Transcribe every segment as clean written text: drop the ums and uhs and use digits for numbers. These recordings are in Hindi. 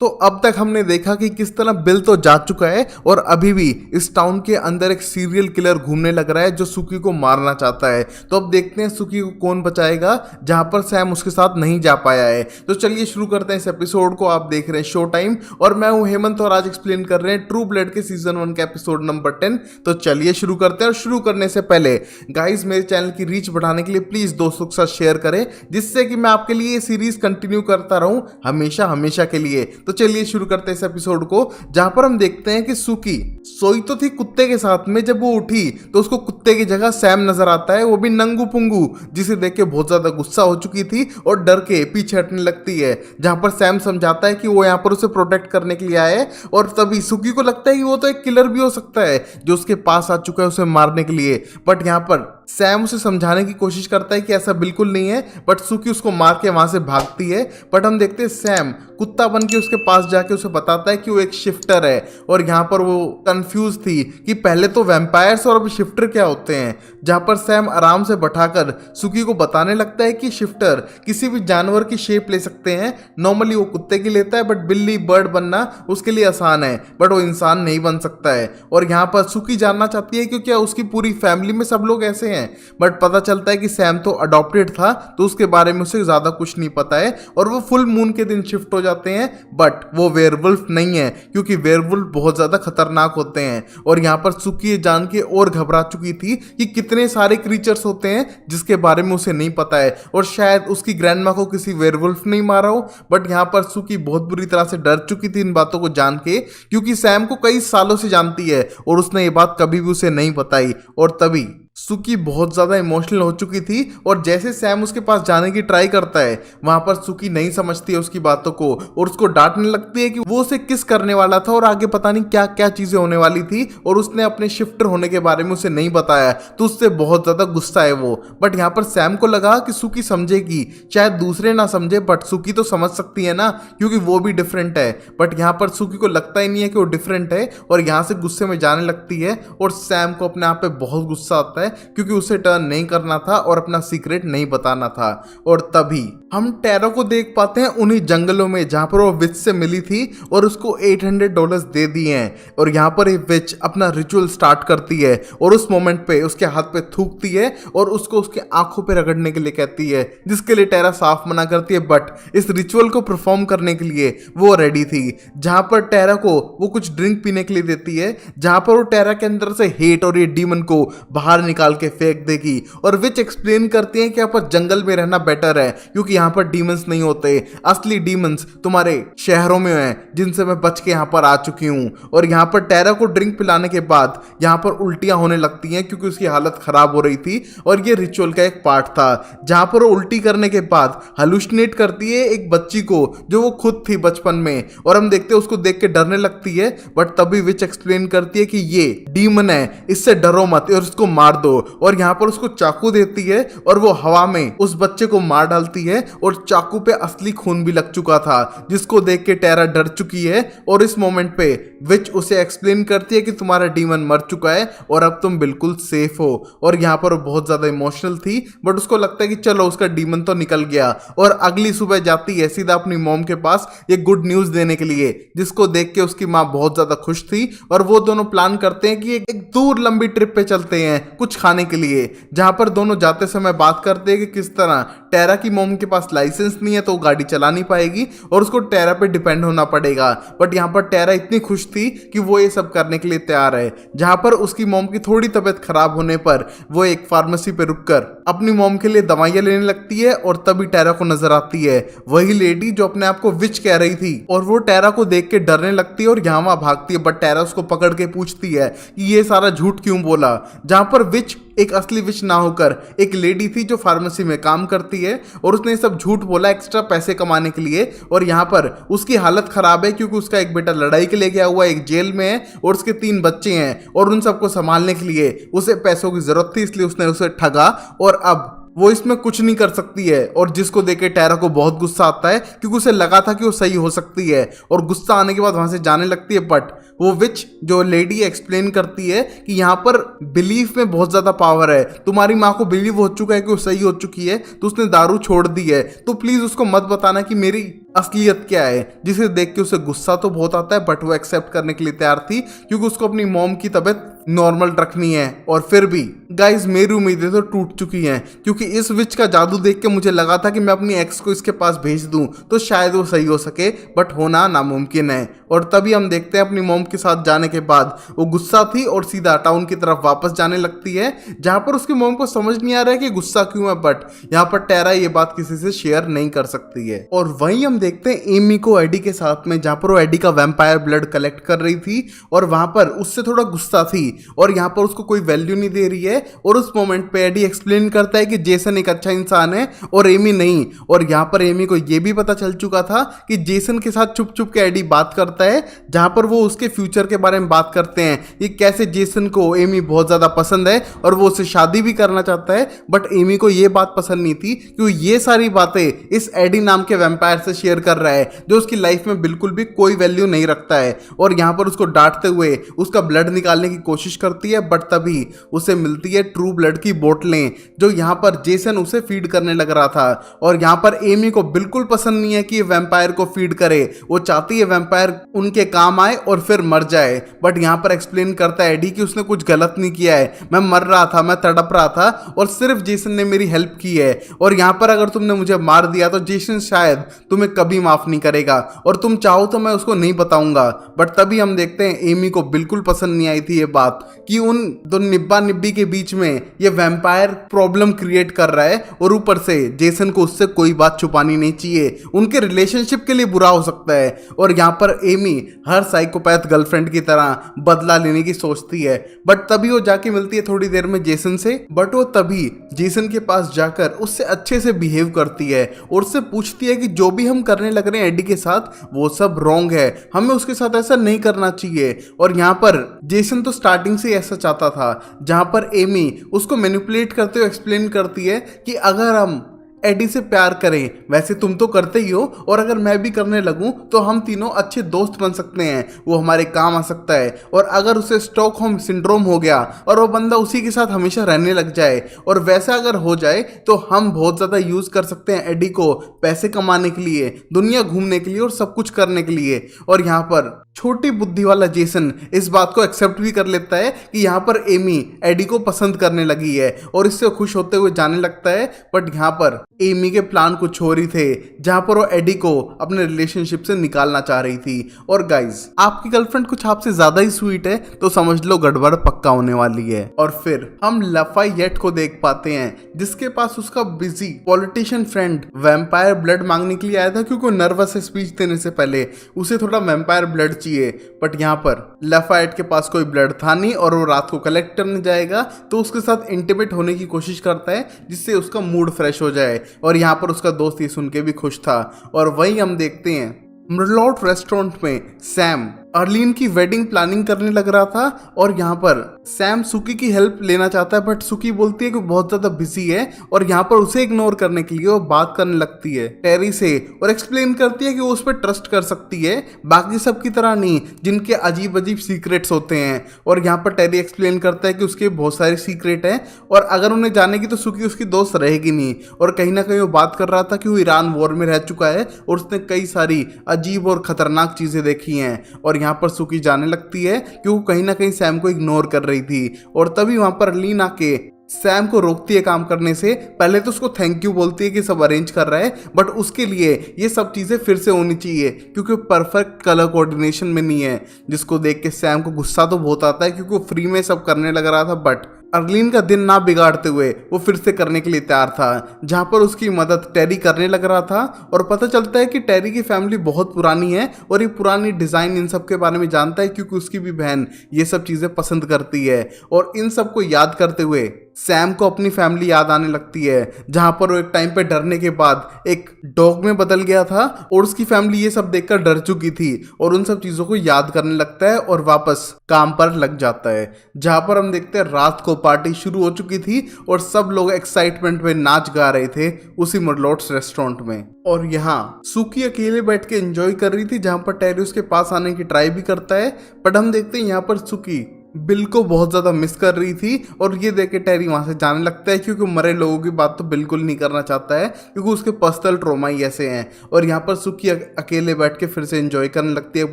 तो अब तक हमने देखा कि किस तरह बिल तो जा चुका है और अभी भी इस टाउन के अंदर एक सीरियल किलर घूमने लग रहा है जो सुकी को मारना चाहता है। तो अब देखते हैं सुकी को कौन बचाएगा जहां पर सैम उसके साथ नहीं जा पाया है। तो चलिए शुरू करते हैं इस एपिसोड को। आप देख रहे हैं शो टाइम और मैं हूं हेमंत और आज एक्सप्लेन कर रहे हैं ट्रू ब्लड के सीजन 1 का एपिसोड नंबर 10। तो चलिए शुरू करते हैं और शुरू करने से पहले गाइज मेरे चैनल की रीच बढ़ाने के लिए प्लीज दोस्तों के साथ शेयर करें जिससे कि मैं आपके लिए ये सीरीज कंटिन्यू करता रहूं हमेशा हमेशा के लिए। तो चलिए शुरू करते हैं इस एपिसोड को जहां पर हम देखते हैं कि सुकी सोई तो थी कुत्ते के साथ में, जब वो उठी तो उसको कुत्ते की जगह सैम नजर आता है, वो भी नंगू पुंगू, जिसे देख के बहुत ज्यादा गुस्सा हो चुकी थी और डर के पीछे हटने लगती है। जहां पर सैम समझाता है कि वो यहाँ पर उसे प्रोटेक्ट करने के लिए आए है और तभी सुकी को लगता है कि वो तो एक किलर भी हो सकता है जो उसके पास आ चुका है उसे मारने के लिए। बट यहाँ पर सैम उसे समझाने की कोशिश करता है कि ऐसा बिल्कुल नहीं है, बट सुकी उसको मार के वहां से भागती है। बट हम देखते हैं सैम कुत्ता बन के उसके पास जाके उसे बताता है कि वो एक शिफ्टर है और यहाँ पर वो कंफ्यूज थी कि पहले तो वैम्पायर्स और अब शिफ्टर क्या होते हैं। जहाँ पर सैम आराम से बैठाकर सुकी को बताने लगता है कि शिफ्टर किसी भी जानवर की शेप ले सकते हैं। नॉर्मली वो कुत्ते की लेता है बट बिल्ली बर्ड बनना उसके लिए आसान है, बट वो इंसान नहीं बन सकता है। और यहाँ पर सुकी जानना चाहती है कि क्या उसकी पूरी फैमिली में सब लोग ऐसे हैं, बट पता चलता है कि सैम तो अडॉप्टेड था तो उसके बारे में उसे ज्यादा कुछ नहीं पता है और वो फुल मून के दिन शिफ्ट हो जाते हैं। बट वो वेयरवुल्फ नहीं है क्योंकि वेयरवुल्फ बहुत ज्यादा खतरनाक होते हैं। और यहाँ पर सुकी जान के और घबरा चुकी थी कि कितने सारे क्रीचर्स होते हैं जिसके बारे में उसे नहीं पता है और शायद उसकी ग्रैंडमा को किसी वेयरवुल्फ नहीं मारा हो। बट यहाँ पर सुकी बहुत बुरी तरह से डर चुकी थी इन बातों को जान के, क्योंकि सैम को कई सालों से जानती है और उसने ये बात कभी भी उसे नहीं बताई। और तभी सुकी बहुत ज़्यादा इमोशनल हो चुकी थी और जैसे सैम उसके पास जाने की ट्राई करता है वहां पर सुकी नहीं समझती है उसकी बातों को और उसको डांटने लगती है कि वो उसे किस करने वाला था और आगे पता नहीं क्या क्या चीज़ें होने वाली थी और उसने अपने शिफ्टर होने के बारे में उसे नहीं बताया, तो उससे बहुत ज़्यादा गुस्सा है वो। बट यहाँ पर सैम को लगा कि सुकी समझेगी, शायद दूसरे ना समझे बट सुकी तो समझ सकती है ना क्योंकि वो भी डिफरेंट है। बट यहाँ पर सुकी को लगता ही नहीं है कि वो डिफरेंट है और यहाँ से गुस्से में जाने लगती है और सैम को अपने आप पे बहुत गुस्सा आता है क्योंकि उसे टर्न नहीं करना था और अपना सीक्रेट नहीं बताना था। और तभी हम टैरो को देख पाते हैं उन्हीं जंगलों में जहां पर वो विच से मिली थी और उसको $800 दे दिए हैं। और यहाँ पर ये विच अपना रिचुअल स्टार्ट करती है और उस मोमेंट पे उसके हाथ पे थूकती है और उसको उसके आंखों पे रगड़ने के लिए कहती है, जिसके लिए टैरा साफ मना करती है। बट इस रिचुअल को परफॉर्म करने के लिए वो रेडी थी। जहां पर टैरा को वो कुछ ड्रिंक पीने के लिए देती है जहां पर वो टैरा के अंदर से हेट और ये डीमन को बाहर निकाल के फेंक देगी। और विच एक्सप्लेन करती है कि यहाँ पर जंगल में रहना बेटर है क्योंकि यहाँ पर डीमंस नहीं होते, असली डीमंस तुम्हारे शहरों में हैं जिनसे मैं बच के यहाँ पर आ चुकी हूँ। और यहाँ पर टैरा को ड्रिंक पिलाने के बाद यहाँ पर उल्टियां होने लगती हैं क्योंकि उसकी हालत खराब हो रही थी और ये रिचुअल का एक पार्ट था। जहाँ पर वो उल्टी करने के बाद हलुसिनेट करती है एक बच्ची को जो वो खुद थी बचपन में और हम देखते हैं उसको देख के डरने लगती है। बट तभी विच एक्सप्लेन करती है कि ये डीमन है, इससे डरो मत और इसको मार दो। और यहाँ पर उसको चाकू देती है और वो हवा में उस बच्चे को मार डालती है और चाकू पे असली खून भी लग चुका था जिसको देख के टैरा डर चुकी है। और इस मोमेंट पे विच उसे एक्सप्लेन करती है कि तुम्हारा डीमन मर चुका है और अब तुम बिल्कुल सेफ हो। और यहाँ पर वो बहुत ज्यादा इमोशनल थी बट उसको लगता है कि चलो उसका डीमन तो निकल गया। और अगली सुबह जाती है सीधा अपनी मॉम के पास ये गुड न्यूज देने के लिए, जिसको देख के उसकी माँ बहुत ज्यादा खुश थी। और वो दोनों प्लान करते हैं कि एक दूर लंबी ट्रिप पे चलते हैं कुछ खाने के लिए, जहां पर दोनों जाते समय बात करते हैं कि किस तरह टैरा की मॉम के पास लाइसेंस नहीं है तो वो गाड़ी चला नहीं पाएगी और उसको टैरा पे डिपेंड होना पड़ेगा। बट यहाँ पर टैरा इतनी खुश थी कि वो ये सब करने के लिए तैयार है। जहां पर उसकी मॉम की थोड़ी तबीयत खराब होने पर वो एक फार्मेसी पे रुककर अपनी मॉम के लिए दवाइयां लेने लगती है और तभी टैरा को नजर आती है वही लेडी जो अपने आप को विच कह रही थी और वो टैरा को देख के डरने लगती है और यहाँ वहां भागती है। बट टैरा उसको पकड़ के पूछती है कि ये सारा झूठ क्यों बोला। जहां पर विच एक असली विच ना होकर एक लेडी थी जो फार्मेसी में काम करती है और उसने सब झूठ बोला एक्स्ट्रा पैसे कमाने के लिए। और यहाँ पर उसकी हालत खराब है क्योंकि उसका एक बेटा लड़ाई के लिए गया हुआ एक जेल में है और उसके 3 बच्चे हैं और उन सबको संभालने के लिए उसे पैसों की जरूरत थी, इसलिए उसने उसे ठगा और अब वो इसमें कुछ नहीं कर सकती है। और जिसको देखे टैरा को बहुत गुस्सा आता है क्योंकि उसे लगा था कि वो सही हो सकती है और गुस्सा आने के बाद वहां से जाने लगती है। बट वो विच जो लेडी एक्सप्लेन करती है कि यहाँ पर बिलीफ में बहुत ज्यादा पावर है, तुम्हारी माँ को बिलीव हो चुका है कि वो सही हो चुकी है तो उसने दारू छोड़ दी है, तो प्लीज उसको मत बताना कि मेरी असलियत क्या है, जिसे देख के उसे गुस्सा तो बहुत आता है बट वो एक्सेप्ट करने के लिए तैयार थी क्योंकि उसको अपनी मॉम की तबीयत नॉर्मल रखनी है। और फिर भी गाइज मेरी उम्मीदें तो टूट चुकी हैं क्योंकि इस विच का जादू देख के मुझे लगा था कि मैं अपनी एक्स को इसके पास भेज दूं तो शायद वो सही हो सके, बट होना नामुमकिन है। और तभी हम देखते हैं अपनी मॉम के साथ जाने के बाद वो गुस्सा थी और सीधा टाउन की तरफ वापस जाने लगती है, जहां पर उसकी मॉम को समझ नहीं आ रहा है कि गुस्सा क्यों है, बट यहाँ पर टेरा ये बात किसी से शेयर नहीं कर सकती है। और वहीं हम देखते हैं एमी को एडी के साथ में, जहां पर वो एडी का वैम्पायर ब्लड कलेक्ट कर रही थी और वहां पर उससे थोड़ा गुस्सा थी और यहाँ पर उसको कोई वैल्यू नहीं दे रही है। और उस मोमेंट पे एडी एक्सप्लेन करता है कि जेसन एक अच्छा इंसान है और एमी नहीं। और यहाँ पर एमी को यह भी पता चल चुका था कि जेसन के साथ छुप छुप के एडी बात करता है, जहां पर वो उसके फ्यूचर के बारे में बात करते हैं कि कैसे जेसन को एमी बहुत ज्यादा पसंद है और वो उससे शादी भी करना चाहता है। बट एमी को ये बात पसंद नहीं थी क्योंकि ये सारी बातें इस एडी नाम के वैम्पायर से शेयर कर रहा है जो उसकी लाइफ में बिल्कुल भी कोई वैल्यू नहीं रखता है। और यहाँ पर उसको डांटते हुए उसका ब्लड निकालने की कोशिश करती है, बट तभी उसे मिलती है ट्रू ब्लड की बोतलें जो यहाँ पर जेसन उसे फीड करने लग रहा था। और यहाँ पर एमी को बिल्कुल पसंद नहीं है कि ये वैम्पायर को फीड करे, वो चाहती है वैम्पायर उनके काम आए और फिर मर जाए। बट यहाँ पर एक्सप्लेन करता है एडी कि उसने कुछ गलत नहीं किया है, मैं मर रहा था, मैं तड़प रहा था और सिर्फ जेसन ने मेरी हेल्प की है। और यहाँ पर अगर तुमने मुझे मार दिया तो जेसन शायद तुम्हें कभी माफ नहीं करेगा और तुम चाहो तो मैं उसको नहीं बताऊंगा। बट तभी हम देखते हैं एमी को बिल्कुल पसंद नहीं आई थी ये बात कि उन दो निब्बा निब्बी के बीच में ये वैम्पायर प्रॉब्लम क्रिएट कर रहा है और ऊपर से जेसन को उससे कोई बात छुपानी नहीं चाहिए, उनके रिलेशनशिप के लिए बुरा हो सकता है। और यहाँ पर एमी हर साइकोपैथ गर्लफ्रेंड की तरह बदला लेने की सोचती है, बट तभी वो जाके मिलती है थोड़ी देर में जेसन से। बट वो तभी जेसन के पास जाकर उससे अच्छे से बिहेव करती है और उससे पूछती है कि जो भी हम करने लग रहे हैं एडी के साथ वो सब रॉन्ग है, हमें उसके साथ ऐसा नहीं करना चाहिए। और यहाँ पर जेसन तो स्टार्टिंग से ऐसा चाहता था, जहां पर एमी उसको मैनिपुलेट करते हुए एक्सप्लेन करती है कि अगर हम एडी से प्यार करें, वैसे तुम तो करते ही हो, और अगर मैं भी करने लगूं तो हम तीनों अच्छे दोस्त बन सकते हैं, वो हमारे काम आ सकता है। और अगर उसे स्टॉकहोम सिंड्रोम हो गया और वो बंदा उसी के साथ हमेशा रहने लग जाए, और वैसा अगर हो जाए तो हम बहुत ज़्यादा यूज़ कर सकते हैं एडी को पैसे कमाने के लिए, दुनिया घूमने के लिए और सब कुछ करने के लिए। और यहाँ पर छोटी बुद्धि वाला जेसन इस बात को एक्सेप्ट भी कर लेता है कि यहाँ पर एमी एडी को पसंद करने लगी है और इससे खुश होते हुए जाने लगता है। बट यहाँ पर एमी के प्लान कुछ और ही थे, जहां पर वो एडी को अपने रिलेशनशिप से निकालना चाह रही थी। और गाइज आपकी गर्लफ्रेंड कुछ आपसे ज्यादा ही स्वीट है तो समझ लो गड़बड़ पक्का होने वाली है। और फिर हम लाफायेट को देख पाते हैं जिसके पास उसका busy politician friend vampire blood मांगने के लिए आया था क्योंकि नर्वस है स्पीच देने से पहले, उसे थोड़ा वैम्पायर ब्लड चाहिए। बट यहाँ पर लाफायेट के पास कोई ब्लड था नहीं और वो रात को कलेक्ट करने जाएगा तो उसके साथ इंटीमेट होने की कोशिश करता है जिससे उसका मूड फ्रेश हो जाए। और यहाँ पर उसका दोस्त ये सुन के भी खुश था। और वहीं हम देखते हैं मर्लॉट रेस्टोरेंट में सैम अर्लीन की वेडिंग प्लानिंग करने लग रहा था और यहाँ पर सैम सुकी की हेल्प लेना चाहता है, बट सुकी बोलती है कि बहुत ज्यादा बिजी है और यहाँ पर उसे इग्नोर करने के लिए वो बात करने लगती है टेरी से और एक्सप्लेन करती है कि वो उस पर ट्रस्ट कर सकती है, बाकी सब की तरह नहीं जिनके अजीब अजीब सीक्रेट्स होते हैं। और यहाँ पर टेरी एक्सप्लेन करता है कि उसके बहुत सारे सीक्रेट हैं और अगर उन्हें जानेगी तो सुकी उसकी दोस्त रहेगी नहीं। और कहीं ना कहीं वो बात कर रहा था कि वो ईरान वॉर में रह चुका है और उसने कई सारी अजीब और खतरनाक चीजें देखी हैं। और यहाँ पर सुकी जाने लगती है कि वो कहीं ना कहीं सैम को इग्नोर कर रही थी। और तभी वहां पर अर्लीन आके सैम को रोकती है काम करने से। पहले तो उसको थैंक यू बोलती है कि सब अरेंज कर रहा है, बट उसके लिए ये सब चीजें फिर से होनी चाहिए क्योंकि परफेक्ट कलर कोऑर्डिनेशन में नहीं है, जिसको देख के सैम को गुस्सा तो बहुत आता है क्योंकि वो फ्री में सब करने लग रहा था। बट अर्लीन का दिन ना बिगाड़ते हुए वो फिर से करने के लिए तैयार था, जहां पर उसकी मदद टेरी करने लग रहा था। और पता चलता है कि टेरी की फैमिली बहुत पुरानी है और ये पुरानी डिजाइन इन सब के बारे में जानता है क्योंकि उसकी भी बहन ये सब चीजें पसंद करती है। और इन सब को याद करते हुए सैम को अपनी फैमिली याद आने लगती है, जहां पर वो एक टाइम पे डरने के बाद एक डॉग में बदल गया था और उसकी फैमिली ये सब देखकर डर चुकी थी और उन सब चीजों को याद करने लगता है और वापस काम पर लग जाता है। जहां पर हम देखते हैं रात को पार्टी शुरू हो चुकी थी और सब लोग एक्साइटमेंट में नाच गा रहे थे उसी मर्लोट्स रेस्टोरेंट में। और यहाँ सुकी अकेले बैठ के एंजॉय कर रही थी, जहां पर टेरी उसके पास आने की ट्राई भी करता है। बट हम देखते हैं यहाँ पर सुकी बिल को बहुत ज़्यादा मिस कर रही थी और ये देख के टेरी वहाँ से जाने लगता है क्योंकि मरे लोगों की बात तो बिल्कुल नहीं करना चाहता है क्योंकि उसके पर्सनल ट्रॉमा ही ऐसे हैं। और यहाँ पर सुकी अकेले बैठ के फिर से एंजॉय करने लगती है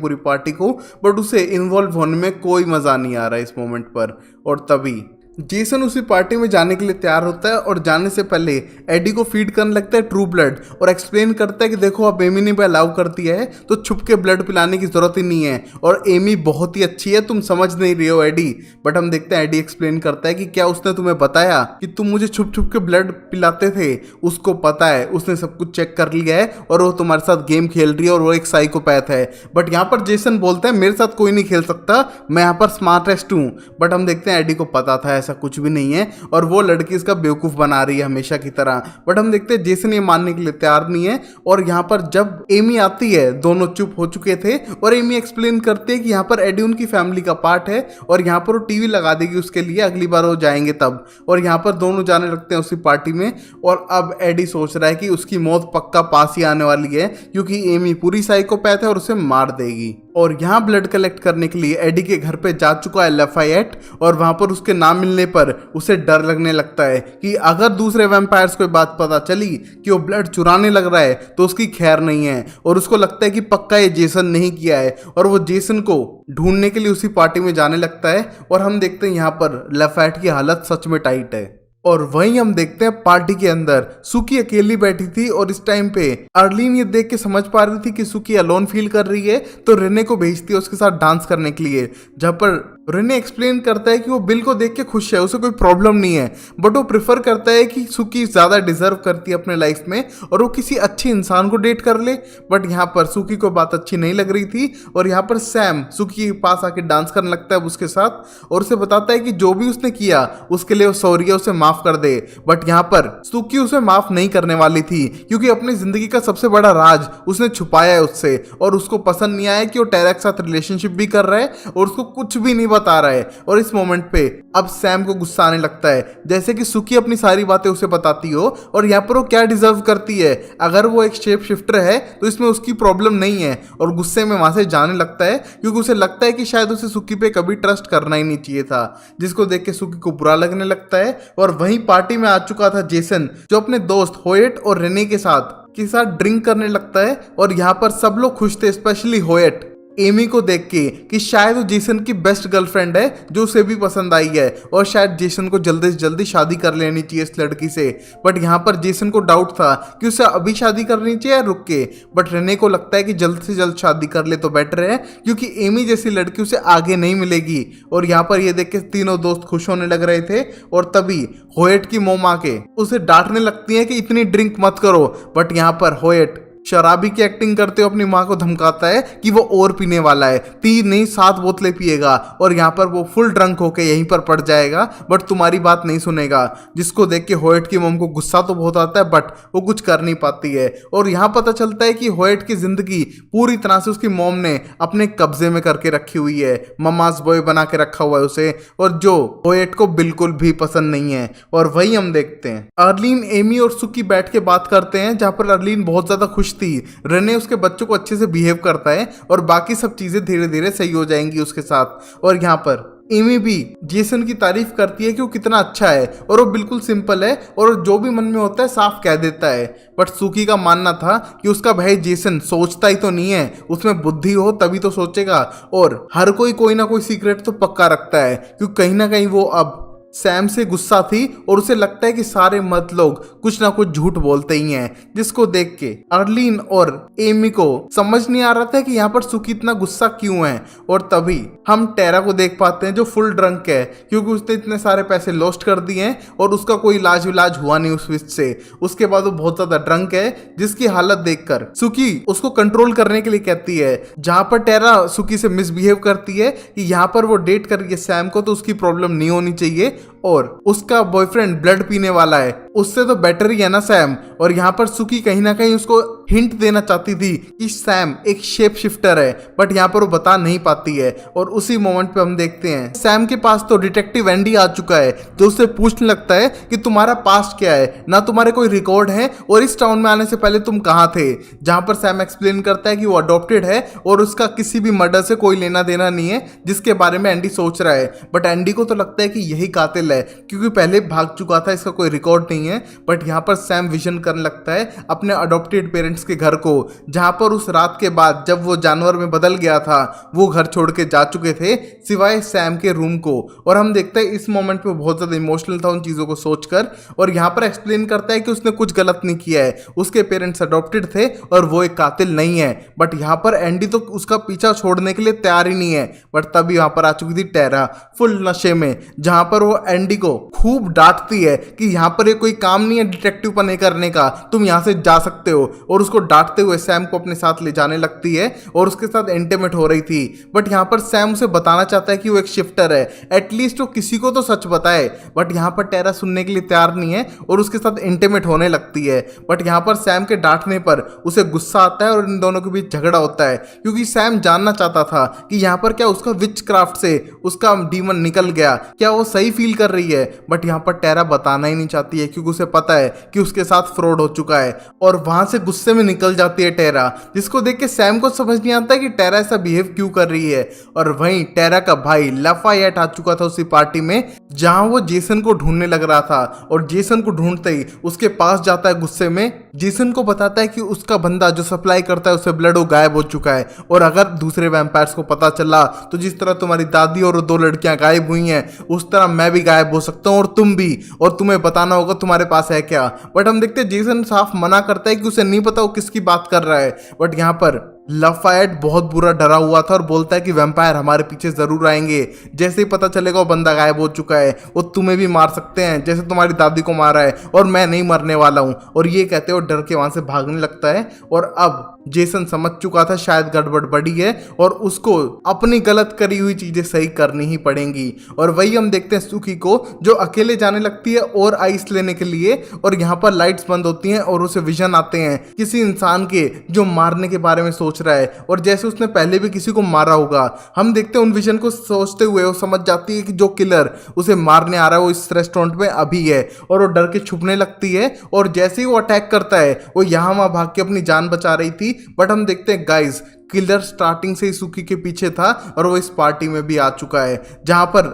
पूरी पार्टी को, बट उसे इन्वॉल्व होने में कोई मज़ा नहीं आ रहा है इस मोमेंट पर। और तभी जेसन उसी पार्टी में जाने के लिए तैयार होता है और जाने से पहले एडी को फीड करने लगता है ट्रू ब्लड और एक्सप्लेन करता है कि देखो अब एमी ने भी अलाउ कर दिया है तो छुप के ब्लड पिलाने की जरूरत ही नहीं है और एमी बहुत ही अच्छी है, तुम समझ नहीं रहे हो एडी। बट हम देखते हैं एडी एक्सप्लेन करता है कि क्या उसने तुम्हें बताया कि तुम मुझे छुप छुप के ब्लड पिलाते थे? उसको पता है, उसने सब कुछ चेक कर लिया है और वो तुम्हारे साथ गेम खेल रही है और वो एक साइकोपैथ है। बट यहाँ पर जेसन बोलता है मेरे साथ कोई नहीं खेल सकता, मैं यहाँ पर स्मार्टेस्ट हूँ। बट हम देखते हैं एडी को पता था ऐसा कुछ भी नहीं है और वो लड़की इसका बेवकूफ बना रही है हमेशा की तरह। बट हम देखते हैं जेसन ये मानने के लिए तैयार नहीं है और यहाँ पर जब एमी आती है दोनों चुप हो चुके थे और एमी एक्सप्लेन करते हैं कि यहाँ पर एडी उनकी फैमिली का पार्ट है और यहाँ पर वो टीवी लगा देगी उसके लिए, अगली बार वो जाएंगे तब। और यहाँ पर दोनों जाने लगते हैं उसी पार्टी में और अब एडी सोच रहा है कि उसकी मौत पक्का पास ही आने वाली है क्योंकि एमी पूरी साइकोपैथ है और उसे मार देगी। और यहाँ ब्लड कलेक्ट करने के लिए एडी के घर पे जा चुका है लफायेट और वहां पर उसके नाम मिलने पर उसे डर लगने लगता है कि अगर दूसरे वैम्पायर्स को बात पता चली कि वो ब्लड चुराने लग रहा है तो उसकी खैर नहीं है। और उसको लगता है कि पक्का ये जेसन नहीं किया है और वो जेसन को ढूंढने के लिए उसी पार्टी में जाने लगता है। और हम देखते हैं यहाँ पर लफायेट की हालत सच में टाइट है। और वहीं हम देखते हैं पार्टी के अंदर सुकी अकेली बैठी थी और इस टाइम पे अर्लीन ये देख के समझ पा रही थी कि सुकी अलोन फील कर रही है तो रेने को भेजती है उसके साथ डांस करने के लिए, जहाँ पर रेने एक्सप्लेन करता है कि वो बिल को देख के खुश है, उसे कोई प्रॉब्लम नहीं है, बट वो प्रेफर करता है कि सुकी ज़्यादा डिजर्व करती है अपने लाइफ में और वो किसी अच्छे इंसान को डेट कर ले। बट यहाँ पर सुकी को बात अच्छी नहीं लग रही थी और यहाँ पर सैम सुकी के पास आके डांस करने लगता है उसके साथ और उसे बताता है कि जो भी उसने किया उसके लिए वो सॉरी है, उसे माफ कर दे। बट यहाँ पर सुकी उसे माफ नहीं करने वाली थी क्योंकि अपनी जिंदगी का सबसे बड़ा राज उसने छुपाया है उससे और उसको पसंद नहीं आया कि वो टेरा के साथ रिलेशनशिप भी कर रहा है और उसको कुछ भी नहीं बता रहा है। और इस मोमेंट पे अब सैम को गुस्सा आने लगता है जैसे कि सुकी अपनी सारी बातें उसे बताती हो और यहाँ पर वो क्या डिजर्व करती है, अगर वो एक शेप शिफ्टर है तो इसमें उसकी प्रॉब्लम नहीं है। और गुस्से में वहां से जाने लगता है क्योंकि उसे लगता है कि शायद उसे सुकी पे कभी ट्रस्ट करना ही नहीं चाहिए था, जिसको देख के सुकी को बुरा लगने लगता है। और वहीं पार्टी में आ चुका था जेसन जो अपने दोस्त होयट और रेने के साथ ड्रिंक करने लगता है और यहाँ पर सब लोग खुश थे, स्पेशली होयट एमी को देख के कि शायद वो जेसन की बेस्ट गर्लफ्रेंड है जो उसे भी पसंद आई है और शायद जेसन को जल्दी से जल्दी शादी कर लेनी चाहिए इस लड़की से। बट यहाँ पर जेसन को डाउट था कि उसे अभी शादी करनी चाहिए या रुक के, बट रेने को लगता है कि जल्द से जल्द शादी कर ले तो बेटर है क्योंकि एमी जैसी लड़की उसे आगे नहीं मिलेगी। और यहाँ पर ये देख के तीनों दोस्त खुश होने लग रहे थे और तभी होयट की मोम आके उसे डांटने लगती है कि इतनी ड्रिंक मत करो। बट यहाँ पर होयट शराबी की एक्टिंग करते हुए अपनी माँ को धमकाता है कि वो और पीने वाला है, 3 नहीं 7 बोतलें पिएगा और यहाँ पर वो फुल ड्रंक होके यहीं पर पड़ जाएगा बट तुम्हारी बात नहीं सुनेगा। जिसको देख के होयट की मम को गुस्सा तो बहुत आता है बट वो कुछ कर नहीं पाती है। और यहाँ पता चलता है कि होयट की जिंदगी पूरी तरह से उसकी मॉम ने अपने कब्जे में करके रखी हुई है, ममाज बॉय बना के रखा हुआ है उसे, और जो होयट को बिल्कुल भी पसंद नहीं है। और वही हम देखते हैं अर्लीन एमी और सुकी बैठ के बात करते हैं जहाँ पर अर्लीन बहुत ज्यादा खुश थी, रेने उसके बच्चों को अच्छे से बिहेव करता है और बाकी सब चीजें धीरे धीरे सही हो जाएंगी उसके साथ। और यहाँ पर एमी भी जेसन की तारीफ करती है कि वो कितना अच्छा है और वो बिल्कुल सिंपल है और जो भी मन में होता है साफ कह देता है। बट सुकी का मानना था कि उसका भाई जेसन सोचता ही तो नहीं है, उसमें बुद्धि हो तभी तो सोचेगा और हर कोई ना कोई सीक्रेट तो पक्का रखता है क्योंकि कहीं ना कहीं वो अब सैम से गुस्सा थी और उसे लगता है कि सारे मर्द लोग कुछ ना कुछ झूठ बोलते ही हैं, जिसको देख के अर्लीन और एमी को समझ नहीं आ रहा था कि यहाँ पर सुकी इतना गुस्सा क्यों है। और तभी हम टेरा को देख पाते हैं जो फुल ड्रंक है क्योंकि उसने इतने सारे पैसे लॉस्ट कर दिए हैं और उसका कोई इलाज हुआ नहीं उस विच से। उसके बाद वो बहुत ज्यादा ड्रंक है जिसकी हालत देखकर सुकी उसको कंट्रोल करने के लिए कहती है, जहां पर टेरा सुकी से मिसबिहेव करती है कि यहाँ पर वो डेट कर रही है सैम को तो उसकी प्रॉब्लम नहीं होनी चाहिए और उसका बॉयफ्रेंड ब्लड पीने वाला है, उससे तो बेटर ही है ना सैम। और यहाँ पर सुकी कहीं ना कहीं उसको हिंट देना चाहती थी कि सैम एक शेप शिफ्टर है, बट यहाँ पर वो बता नहीं पाती है। और उसी मोमेंट पे हम देखते हैं सैम के पास तो डिटेक्टिव एंडी आ चुका है, जो उससे पूछने लगता है कि तुम्हारा पास्ट क्या है, ना तुम्हारे कोई रिकॉर्ड है, और इस टाउन में आने से पहले तुम कहाँ थे। जहाँ पर सैम एक्सप्लेन करता है कि वो अडॉप्टेड है और उसका किसी भी मर्डर से कोई लेना देना नहीं है, जिसके बारे में एंडी सोच रहा है। बट एंडी को तो लगता है कि यही कातिल है, क्योंकि पहले भाग चुका था, इसका कोई रिकॉर्ड नहीं है। बट यहाँ पर सैम विजन करने लगता है अपने अडॉप्टेड पेरेंट्स के घर को, जहाँ पर उस रात के बाद जब वो जानवर में बदल गया था, वो घर छोड़ के जा चुके थे, सिवाय सैम के रूम को। और हम देखते हैं इस मोमेंट पे बहुत ज्यादा इमोशनल था उन चीजों को सोचकर, और यहाँ पर एक्सप्लेन करता है कि उसने कुछ गलत नहीं किया है, उसके पेरेंट्स अडॉप्टेड थे और वो एक कातिल नहीं है। बट यहाँ पर एंडी तो उसका पीछा छोड़ने के लिए तैयार ही नहीं है। बट तभी यहाँ पर आ चुकी थी टेरा फुल नशे में, जहाँ पर वो एंडी को खूब डांटती है कि यहाँ पर ये कोई काम नहीं है डिटेक्टिव पने करने का, तुम यहाँ से जा सकते हो। और उसको डांटते हुए सैम को अपने साथ ले जाने लगती है और उसके साथ इंटीमेट हो रही थी। बट यहाँ पर सैम उसे बताना चाहता है कि वो एक शिफ्टर है, एटलीस्ट वो किसी को तो सच बताए। बट यहाँ पर टेरा सुनने के लिए तैयार नहीं है और उसके साथ इंटीमेट होने लगती है। बट यहाँ पर सैम के डांटने पर उसे गुस्सा आता है और इन दोनों के बीच झगड़ा होता है, क्योंकि सैम जानना चाहता था कि यहाँ पर क्या उसका विच क्राफ्ट से उसका डीमन निकल गया, क्या वो सही फील कर रही है। बट यहाँ पर टेरा बताना ही नहीं चाहती है, क्योंकि उसे पता है कि उसके साथ फ्रॉड हो चुका है। और वहां से गुस्से में निकल जाती है टेरा, जिसको देख के सैम को समझ नहीं आता कि टेरा ऐसा बिहेव क्यों कर रही है। और वहीं टेरा का भाई लाफायेट आ चुका था उसी पार्टी में, जहां वो जेसन को ढूंढने लग रहा था। और जेसन को ढूंढते ही उसके पास जाता है गुस्से में, जेसन को बताता है कि उसका बंदा जो सप्लाई करता है उसे ब्लड वो गायब हो चुका है, और अगर दूसरे वैम्पायर्स को पता चला तो जिस तरह तुम्हारी दादी और 2 लड़कियां गायब हुई हैं, उस तरह मैं भी गायब हो सकता हूं, और तुम भी, और तुम्हें बताना होगा तुम्हारे पास है क्या। बट हम देखते हैं जेसन साफ मना करता है कि उसे नहीं पता वो किसकी बात कर रहा है। बट यहाँ पर लाफायेट बहुत बुरा डरा हुआ था और बोलता है कि वैम्पायर हमारे पीछे जरूर आएंगे, जैसे ही पता चलेगा वो बंदा गायब हो चुका है, वो तुम्हें भी मार सकते हैं जैसे तुम्हारी दादी को मारा है, और मैं नहीं मरने वाला हूं। और ये कहते हो डर के वहां से भागने लगता है। और अब जेसन समझ चुका था शायद गड़बड़ बड़ी है और उसको अपनी गलत करी हुई चीजें सही करनी ही पड़ेंगी। और वही हम देखते हैं सुकी को, जो अकेले जाने लगती है और आइस लेने के लिए, और यहाँ पर लाइट्स बंद होती हैं और उसे विजन आते हैं किसी इंसान के जो मारने के बारे में सोच रहा है, और जैसे उसने पहले भी किसी को मारा होगा। हम देखते हैं उन विजन को सोचते हुए वो समझ जाती है कि जो किलर उसे मारने आ रहा है वो इस रेस्टोरेंट में अभी है, और वो डर के छुपने लगती है। और जैसे ही वो अटैक करता है, वो यहाँ वहां भाग के अपनी जान बचा रही थी। बट हम देखते हैं गाइस, किलर स्टार्टिंग से ही सुकी के पीछे था और वो इस पार्टी में भी आ चुका है, जहां पर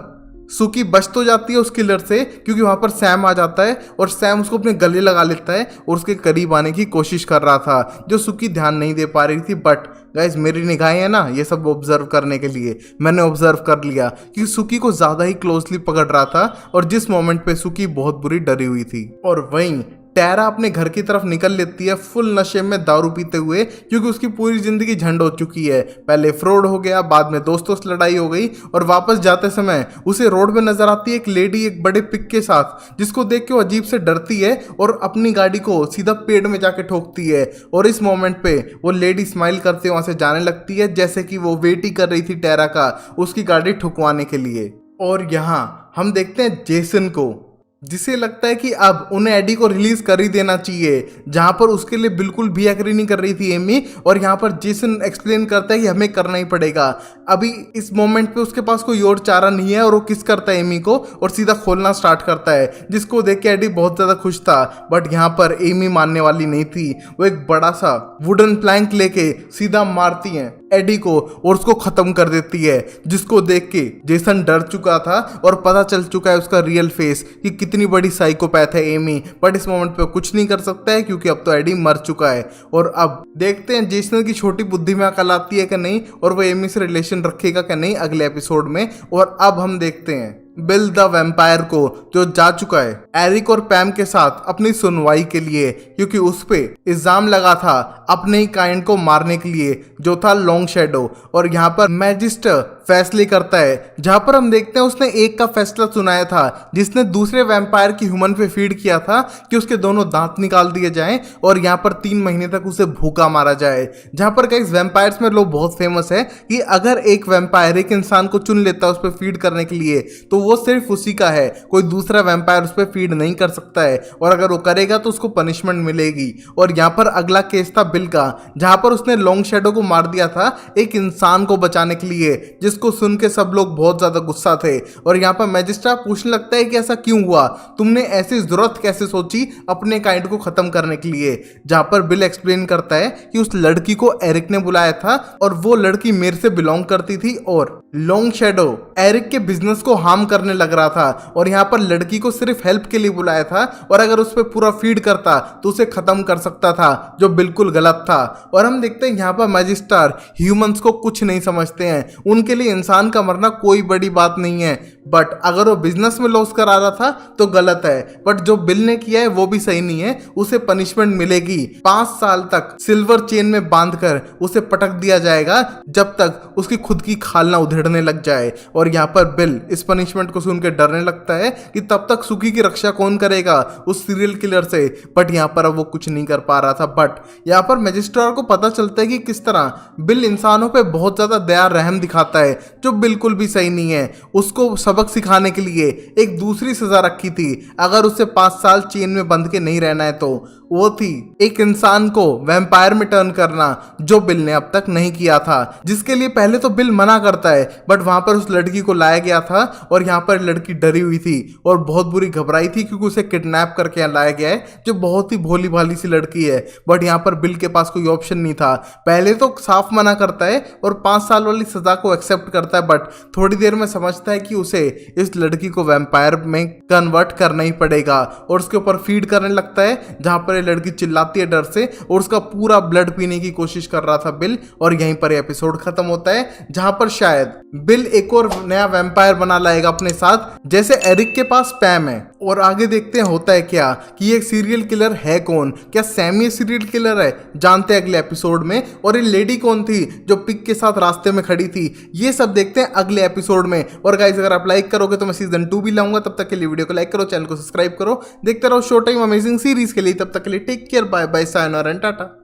सुकी बच तो जाती है उस किलर से, क्योंकि वहां पर सैम आ जाता है और सैम उसको अपने गले लगा लेता है और उसके करीब आने की कोशिश कर रहा था, जो सुकी ध्यान नहीं दे पा रही थी। बट गाइस, मेरी निगाहें है ना ये सब ऑब्जर्व करने के लिए, मैंने ऑब्जर्व कर लिया कि सुकी को ज्यादा ही क्लोजली पकड़ रहा था, और जिस मोमेंट पे सुकी बहुत बुरी डरी हुई थी। और वहीं टेरा अपने घर की तरफ निकल लेती है फुल नशे में दारू पीते हुए, क्योंकि उसकी पूरी जिंदगी झंड हो चुकी है। पहले फ्रॉड हो गया, बाद में दोस्तों से लड़ाई हो गई, और वापस जाते समय उसे रोड में नजर आती है एक लेडी एक बड़े पिक के साथ, जिसको देख के वो अजीब से डरती है और अपनी गाड़ी को सीधा पेड़ में जाके ठोकती है। और इस मोमेंट पे वो लेडी स्माइल करते वहां से जाने लगती है, जैसे कि वो वेट ही कर रही थी टेरा का उसकी गाड़ी ठुकवाने के लिए। और यहाँ हम देखते हैं जेसन को, जिसे लगता है कि अब उन्हें एडी को रिलीज कर ही देना चाहिए, जहां पर उसके लिए बिल्कुल भी एग्री नहीं कर रही थी एमी। और यहाँ पर जेसन एक्सप्लेन करता है कि हमें करना ही पड़ेगा, अभी इस मोमेंट पे उसके पास कोई और चारा नहीं है, और वो किस करता है एमी को और सीधा खोलना स्टार्ट करता है, जिसको देख के एडी बहुत ज्यादा खुश था। बट यहाँ पर एमी मानने वाली नहीं थी, वो एक बड़ा सा वुडन प्लैंक लेके सीधा मारती है एडी को और उसको खत्म कर देती है, जिसको देख के जेसन डर चुका था और पता चल चुका है उसका रियल फेस कि कितनी बड़ी साइकोपैथ है एमी। बट इस मोमेंट पे कुछ नहीं कर सकता है, क्योंकि अब तो एडी मर चुका है। और अब देखते हैं जेसन की छोटी बुद्धि में अकल आती है कि नहीं, और वो एमी से रिलेशन रखेगा कि नहीं अगले एपिसोड में। और अब हम देखते हैं बिल द वैम्पायर को, जो जा चुका है एरिक और पैम के साथ अपनी सुनवाई के लिए, क्योंकि उस पे इल्जाम लगा था अपने ही काइंड को मारने के लिए, जो था लॉन्ग शैडो। और यहाँ पर मैजिस्टर फैसले करता है, जहां पर हम देखते हैं उसने एक का फैसला सुनाया था, जिसने दूसरे वैम्पायर की ह्यूमन पे फीड किया था कि उसके दोनों दांत निकाल दिए जाएं और यहाँ पर 3 महीने तक उसे भूखा मारा जाए। जहां पर गाइस वैम्पायर्स में लोग बहुत फेमस है कि अगर एक वैम्पायर एक इंसान को चुन लेता है उस पर फीड करने के लिए, तो वो सिर्फ उसी का है, कोई दूसरा वैम्पायर उस पर फीड नहीं कर सकता है, और अगर वो करेगा तो उसको पनिशमेंट मिलेगी। और यहाँ पर अगला केस था बिल का, जहां पर उसने लॉन्ग शैडो को मार दिया था एक इंसान को बचाने के लिए, जिसको सुन के सब लोग बहुत ज्यादा गुस्सा थे। और यहाँ पर मैजिस्ट्रेट पूछने लगता है कि ऐसा क्यों हुआ, तुमने ऐसी जरूरत कैसे सोची अपने काइंड को खत्म करने के लिए। जहां पर बिल एक्सप्लेन करता है कि उस लड़की को एरिक ने बुलाया था और वो लड़की मेरे से बिलोंग करती थी, और लॉन्ग शैडो एरिक के बिजनेस को हार्म करने लग रहा था, और यहाँ पर लड़की को सिर्फ हेल्प के लिए बुलाया था, और अगर उस पर पूरा फीड करता तो उसे खत्म कर सकता था, जो बिल्कुल गलत था। और हम देखते हैं यहाँ पर मैजिस्टर ह्यूमंस को कुछ नहीं समझते हैं, उनके लिए इंसान का मरना कोई बड़ी बात नहीं है, बट अगर वो बिजनेस में लॉस करा रहा था तो गलत है, बट जो बिल ने किया है वो भी सही नहीं है, उसे पनिशमेंट मिलेगी। 5 साल तक सिल्वर चेन में बांधकर उसे पटक दिया जाएगा जब तक उसकी खुद की खाल ना उधेड़ने लग जाए। और यहाँ पर बिल इस पनिशमेंट को सुन के डरने लगता है कि तब तक सुकी की रक्षा कौन करेगा उस सीरियल किलर से, बट यहाँ पर अब वो कुछ नहीं कर पा रहा था। बट यहाँ पर मैजिस्ट्रेट को पता चलता है कि किस तरह बिल इंसानों पे बहुत ज्यादा दया रहम दिखाता है, जो बिल्कुल भी सही नहीं है। उसको सबक सिखाने के लिए एक दूसरी सजा रखी थी, अगर उसे 5 साल चेन में बंध के नहीं रहना है तो वो थी एक इंसान को वैम्पायर में टर्न करना, जो बिल ने अब तक नहीं किया था, जिसके लिए पहले तो बिल मना करता है, बट वहां पर उस लड़की को लाया गया था और यहाँ पर लड़की डरी हुई थी और बहुत बुरी घबराई थी क्योंकि उसे किडनैप करके यहाँ लाया गया है, जो बहुत ही भोली भाली सी लड़की है। बट यहाँ पर बिल के पास कोई ऑप्शन नहीं था, पहले तो साफ मना करता है और 5 साल वाली सजा को एक्सेप्ट करता है, बट थोड़ी देर में समझता है कि उसे इस लड़की को वैम्पायर में कन्वर्ट करना ही पड़ेगा, और उसके ऊपर फीड करने लगता है, जहां पर ये लड़की चिल्लाती है डर से और उसका पूरा ब्लड पीने की कोशिश कर रहा था बिल। और यहीं पर एपिसोड खत्म होता है, जहां पर शायद बिल एक और नया वैम्पायर बना लाएगा अपने साथ, जैसे एरिक के पास पैम है। और आगे देखते हैं होता है क्या, कि ये सीरियल किलर है कौन, क्या सैमी सीरियल किलर है, जानते हैं अगले एपिसोड में। और ये लेडी कौन थी जो पिक के साथ रास्ते में खड़ी थी, ये सब देखते हैं अगले एपिसोड में। और गाइस अगर आप लाइक करोगे तो मैं सीजन 2 भी लाऊंगा, तब तक के लिए वीडियो को लाइक करो, चैनल को सब्सक्राइब करो, देखते रहो शो टाइम अमेजिंग सीरीज के लिए। तब तक के लिए take care, bye bye, sayonara and Tata.